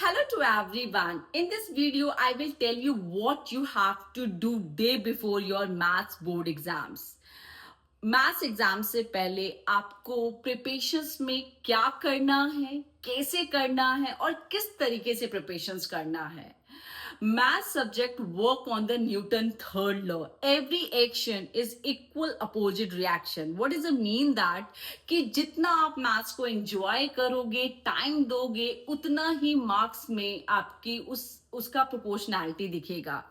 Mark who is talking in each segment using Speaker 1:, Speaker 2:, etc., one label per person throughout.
Speaker 1: Hello to everyone. In this video, I will tell you what you have to do day before your maths board exams. Maths exam से पहले आपको preparations में क्या करना है, कैसे करना है और किस तरीके से प्रिपरेशंस करना है. Math subject work on the Newton third law. Every action is equal opposite reaction. What does it mean that कि जितना आप मैथ्स को एंजॉय करोगे, टाइम दोगे, उतना ही मार्क्स में आपकी उसका प्रोपोर्शनैलिटी दिखेगा.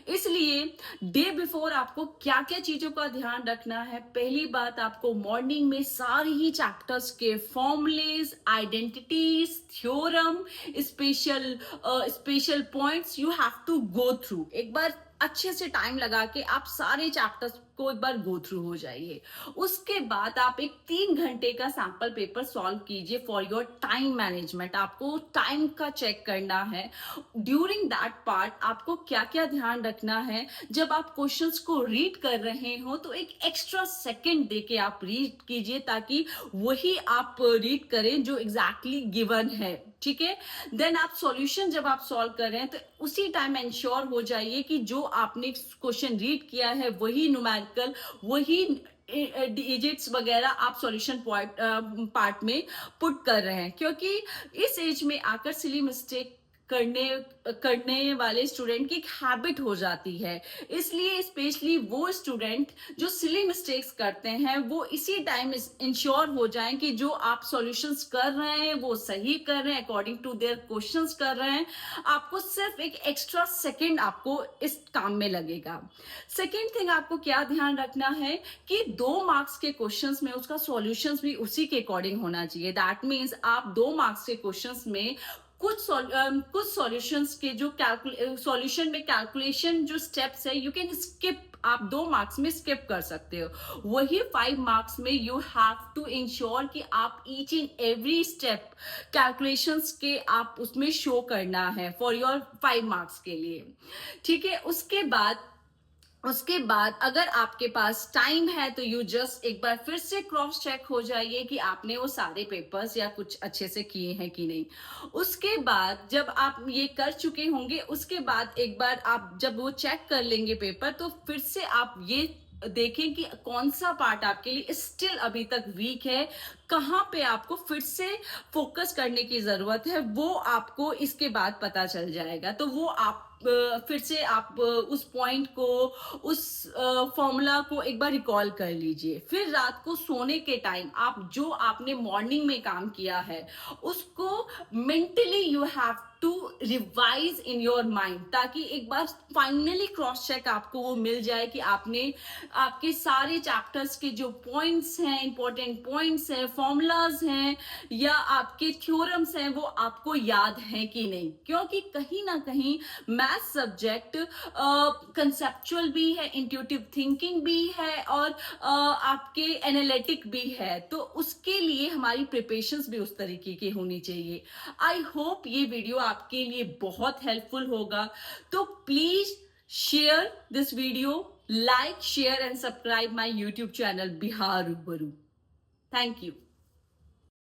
Speaker 1: इसलिए डे बिफोर आपको क्या क्या चीजों का ध्यान रखना है. पहली बात, आपको मॉर्निंग में सारे ही चैप्टर्स के formulas, identities, theorem, special points you have to go through. एक बार अच्छे से टाइम लगा के आप सारे चैप्टर्स को एक बार गो थ्रू हो जाइए. उसके बाद आप एक 3 घंटे का सैंपल पेपर सॉल्व कीजिए फॉर योर टाइम मैनेजमेंट. आपको टाइम का चेक करना है. ड्यूरिंग दैट पार्ट आपको क्या क्या ध्यान रखना है. जब आप क्वेश्चंस को रीड कर रहे हो तो एक एक्स्ट्रा सेकंड देके आप रीड कीजिए ताकि वही आप रीड करें जो एग्जैक्टली गिवन है. ठीक है. देन आप सॉल्यूशन जब आप सॉल्व कर रहे हैं तो उसी टाइम इंश्योर हो जाइए कि जो आपने क्वेश्चन रीड किया है वही न्यूमेरिकल, वही डिजिट्स वगैरह आप सॉल्यूशन पार्ट में पुट कर रहे हैं. क्योंकि इस एज में आकर सिली मिस्टेक करने वाले स्टूडेंट की एक हैबिट हो जाती है. इसलिए स्पेशली वो स्टूडेंट जो सिली मिस्टेक्स करते हैं वो इसी टाइम इंश्योर हो जाएं कि जो आप सॉल्यूशंस कर रहे हैं वो सही कर रहे हैं, अकॉर्डिंग टू देयर क्वेश्चंस कर रहे हैं. आपको सिर्फ एक एक्स्ट्रा सेकंड आपको इस काम में लगेगा. सेकंड थिंग आपको क्या ध्यान रखना है कि 2 मार्क्स के क्वेश्चंस में उसका सॉल्यूशंस भी उसी के अकॉर्डिंग होना चाहिए. दैट मीन्स आप 2 मार्क्स के क्वेश्चंस में कुछ सॉल्यूशंस के जो सॉल्यूशन में कैलकुलेशन जो स्टेप्स है यू कैन स्किप. आप 2 मार्क्स में स्किप कर सकते हो. वही 5 मार्क्स में यू हैव टू इंश्योर कि आप each and every step calculations के आप उसमें शो करना है फॉर योर 5 मार्क्स के लिए. ठीक है. उसके बाद अगर आपके पास टाइम है तो यू जस्ट एक बार फिर से क्रॉस चेक हो जाइए कि आपने वो सारे पेपर्स या कुछ अच्छे से किए हैं कि नहीं. उसके बाद जब आप ये कर चुके होंगे उसके बाद एक बार आप जब वो चेक कर लेंगे पेपर तो फिर से आप ये देखें कि कौन सा पार्ट आपके लिए स्टिल अभी तक वीक है, कहां पे आपको फिर से फोकस करने की जरूरत है. वो आपको इसके बाद पता चल जाएगा. तो वो आप फिर से आप उस पॉइंट को, उस फॉर्मूला को एक बार रिकॉल कर लीजिए. फिर रात को सोने के टाइम आप जो आपने मॉर्निंग में काम किया है उसको mentally you have to revise in your mind ताकि एक बार फाइनली क्रॉस चेक आपको वो मिल जाए कि आपने आपके सारे चैप्टर्स के जो पॉइंट्स हैं, इंपॉर्टेंट पॉइंट्स हैं, फॉर्मूलाज हैं या आपके थ्योरम्स हैं वो आपको याद हैं कि नहीं. क्योंकि कहीं ना कहीं मैथ सब्जेक्ट कंसेप्चुअल भी है, इंट्यूटिव थिंकिंग भी है और आपके एनालिटिक भी है. तो उसके लिए हमारी प्रिपरेशंस भी उस तरीके की होनी चाहिए. आई होप ये वीडियो आपके लिए बहुत हेल्पफुल होगा. तो please share this video, like, share and subscribe my YouTube channel Bihar Rubaru. Thank you.